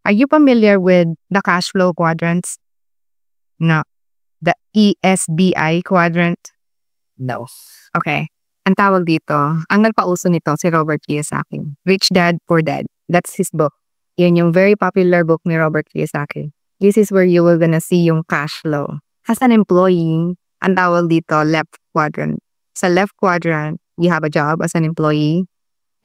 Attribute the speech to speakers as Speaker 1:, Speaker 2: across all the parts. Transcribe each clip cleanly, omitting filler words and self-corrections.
Speaker 1: Are you familiar with the cash flow quadrants? No. The ESBI quadrant?
Speaker 2: No.
Speaker 1: Okay. Ang tawag dito, ang nagpauso nito si Robert Kiyosaki. Rich Dad, Poor Dad. That's his book. Yun yung very popular book ni Robert Kiyosaki. This is where you will gonna see yung cash flow. As an employee, ang tawag dito, left quadrant. Sa left quadrant, you have a job as an employee.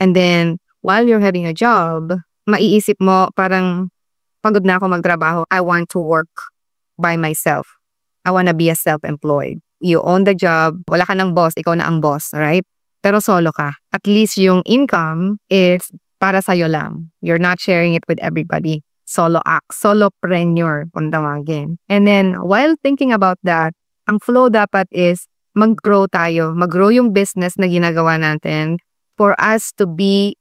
Speaker 1: And then, while you're having a job, maiisip mo parang pagod na ako magtrabaho. I want to work by myself. I want to be a self-employed. You own the job. Wala ka ng boss. Ikaw na ang boss, right? Pero solo ka. At least yung income is para sa'yo lang. You're not sharing it with everybody. Solo act. Solopreneur, kung tawagin. And then, while thinking about that, ang flow dapat is mag-grow tayo. Mag-grow yung business na ginagawa natin for us to be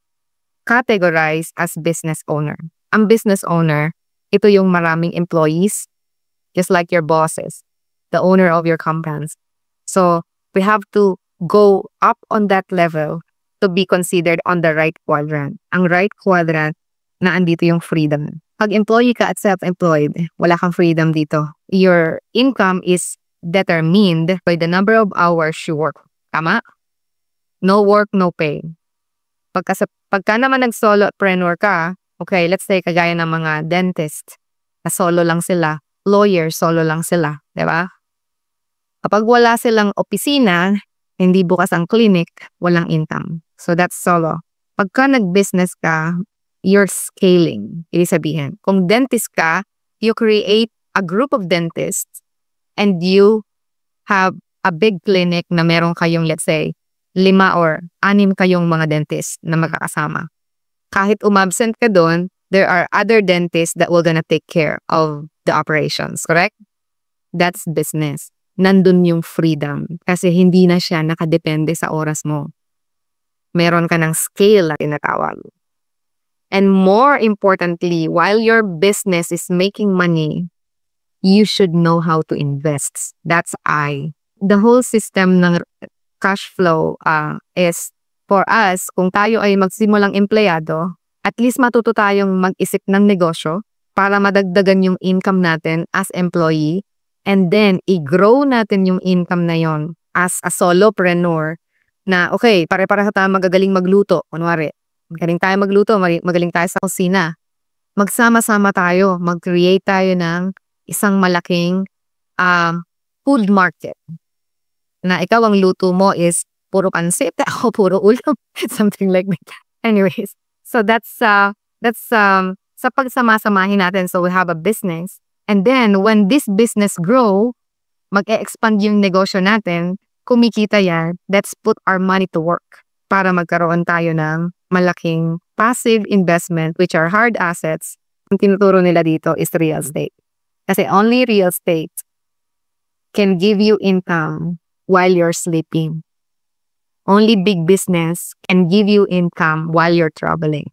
Speaker 1: categorized as business owner. Ang business owner, ito yung maraming employees, just like your bosses, the owner of your companies. So, we have to go up on that level to be considered on the right quadrant. Ang right quadrant, na andito yung freedom. Pag employee ka at self-employed, wala kang freedom dito. Your income is determined by the number of hours you work. Tama? No work, no pay. Pagka naman nag-solopreneur ka, okay, let's say kagaya ng mga dentist, na solo lang sila, lawyer, solo lang sila, di ba? Kapag wala silang opisina, hindi bukas ang clinic, walang income. So that's solo. Pagka nag-business ka, you're scaling. Ibig sabihin, kung dentist ka, you create a group of dentists and you have a big clinic na meron kayong, let's say, 5 or 6 kayong mga dentist na magkakasama. Kahit umabsent ka doon, there are other dentists that will gonna take care of the operations, correct? That's business. Nandun yung freedom kasi hindi na siya nakadepende sa oras mo. Meron ka ng scale na tinatawag. And more importantly, while your business is making money, you should know how to invest. That's I. The whole system ng cash flow is for us, kung tayo ay magsimulang empleyado, at least matuto tayong mag-isip ng negosyo para madagdagan yung income natin as employee. And then, i-grow natin yung income na yon as a solopreneur na, okay, pare-pareho tayo magagaling magluto. Kunwari, magaling tayo magluto, magaling tayo sa kusina. Magsama-sama tayo, mag-create tayo ng isang malaking food market. Na ikaw ang luto mo is puro pansit, ako puro ulam, something like that. Anyways, so that's sa pagsama-samahin natin, so we have a business. And then, when this business grow, mag-e-expand yung negosyo natin, kumikita yan, let's put our money to work para magkaroon tayo ng malaking passive investment, which are hard assets. Ang tinuturo nila dito is real estate. Kasi only real estate can give you income while you're sleeping. Only big business can give you income while you're traveling.